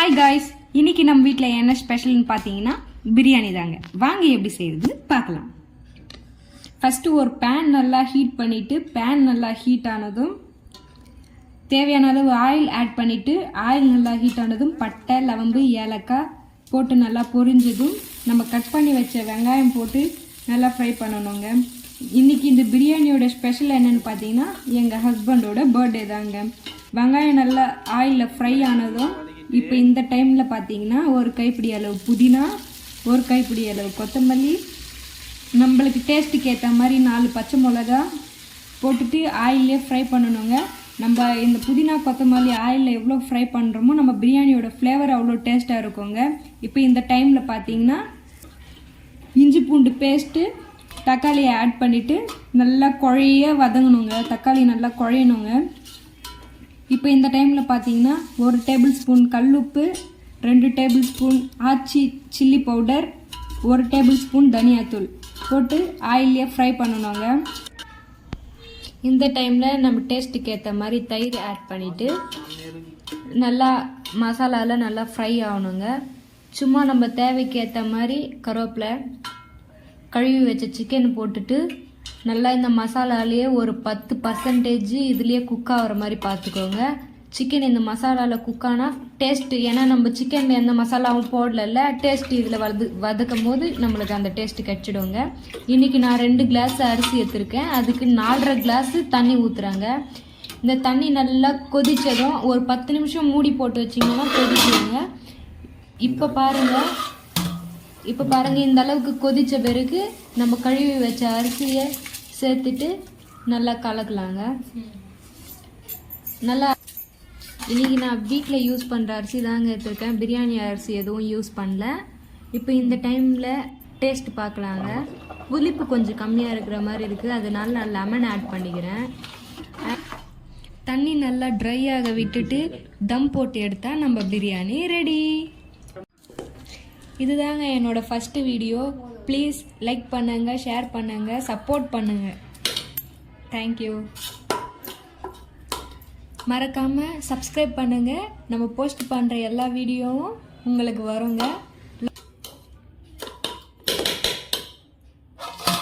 Hi guys, இன்னைக்கு நம்ம வீட்டில் என்ன ஸ்பெஷல்னு பார்த்தீங்கன்னா பிரியாணி தாங்க. வாங்க எப்படி செய்யுதுன்னு பார்க்கலாம். ஃபஸ்ட்டு ஒரு பேன் நல்லா ஹீட் பண்ணிவிட்டு, பேன் நல்லா ஹீட் ஆனதும் தேவையான அளவு ஆயில் ஆட் பண்ணிவிட்டு, ஆயில் நல்லா ஹீட் ஆனதும் பட்டை, லவங்கு, ஏலக்காய் போட்டு நல்லா பொரிஞ்சதும் நம்ம கட் பண்ணி வச்ச வெங்காயம் போட்டு நல்லா ஃப்ரை பண்ணணுங்க. இன்றைக்கி இந்த பிரியாணியோட ஸ்பெஷல் என்னென்னு பார்த்தீங்கன்னா எங்கள் ஹஸ்பண்டோட பர்த்டே தாங்க. வெங்காயம் நல்லா ஆயிலில் ஃப்ரை ஆனதும் இப்போ இந்த டைமில் பார்த்தீங்கன்னா ஒரு கைப்பிடி அளவு புதினா, ஒரு கைப்பிடி அளவு கொத்தமல்லி, நம்மளுக்கு டேஸ்ட்டுக்கு ஏற்ற மாதிரி 4 பச்சை மிளகா போட்டுட்டு ஆயிலே ஃப்ரை பண்ணணுங்க. நம்ம இந்த புதினா கொத்தமல்லி ஆயிலில் எவ்வளோ ஃப்ரை பண்ணுறோமோ நம்ம பிரியாணியோட ஃப்ளேவர் அவ்வளோ டேஸ்ட்டாக இருக்குங்க. இப்போ இந்த டைமில் பார்த்தீங்கன்னா இஞ்சி பூண்டு பேஸ்ட்டு, தக்காளியை ஆட் பண்ணிவிட்டு நல்லா குழைய வதங்கணுங்க. தக்காளி நல்லா குழையணுங்க. இப்போ இந்த டைமில் பார்த்தீங்கன்னா 1 டேபிள் ஸ்பூன் கல்லுப்பு, 2 டேபிள் ஸ்பூன் ஆச்சி சில்லி பவுடர், 1 டேபிள் ஸ்பூன் தனியாத்தூள் போட்டு ஆயிலே ஃப்ரை பண்ணணுங்க. இந்த டைமில் நம்ம டேஸ்ட்டுக்கு ஏற்ற மாதிரி தயிர் ஆட் பண்ணிவிட்டு நல்லா மசாலாவில் நல்லா ஃப்ரை ஆகணுங்க. சும்மா நம்ம தேவைக்கு ஏற்ற மாதிரி கருவேப்பிலை, கழுவி வச்ச சிக்கன் போட்டுட்டு நல்லா இந்த மசாலாலேயே ஒரு 10% இதுலேயே குக் ஆகிற மாதிரி பார்த்துக்கோங்க. சிக்கன் இந்த மசாலாவில் குக் ஆனால் டேஸ்ட்டு, ஏன்னா நம்ம சிக்கனில் எந்த மசாலாவும் போடல, டேஸ்ட்டு இதில் வதக்கும் போது நம்மளுக்கு அந்த டேஸ்ட்டு கிடச்சிடுங்க. இன்றைக்கி நான் 2 கிளாஸ் அரிசி எடுத்துருக்கேன், அதுக்கு 4.5 கிளாஸு தண்ணி ஊற்றுறாங்க. இந்த தண்ணி நல்லா கொதித்ததும் ஒரு 10 நிமிஷம் மூடி போட்டு வச்சிங்கன்னா கொதிச்சுடுங்க. இப்போ பாருங்கள் இந்த அளவுக்கு கொதித்த பிறகு நம்ம கழுவி வச்ச அரிசியை சேர்த்துட்டு நல்லா கலக்கலாங்க. நல்லா இன்றைக்கி நான் வீட்டில் யூஸ் பண்ணுற அரிசி தாங்க எடுத்துருக்கேன், பிரியாணி அரிசி எதுவும் யூஸ் பண்ணல. இப்போ இந்த டைமில் டேஸ்ட் பார்க்கலாங்க. புளிப்பு கொஞ்சம் கம்மியாக இருக்கிற மாதிரி இருக்குது, அதனால நான் லெமன் ஆட் பண்ணிக்கிறேன். தண்ணி நல்லா ட்ரை ஆக விட்டுட்டு தம் போட்டு எடுத்தால் நம்ம பிரியாணி ரெடி. இதுதாங்க என்னோடய ஃபஸ்ட்டு வீடியோ. ப்ளீஸ் லைக் பண்ணுங்கள், ஷேர் பண்ணுங்கள், சப்போர்ட் பண்ணுங்கள். தேங்க்யூ. மறக்காமல் சப்ஸ்கிரைப் பண்ணுங்கள். நம்ம போஸ்ட் பண்ணுற எல்லா வீடியோவும் உங்களுக்கு வருங்க.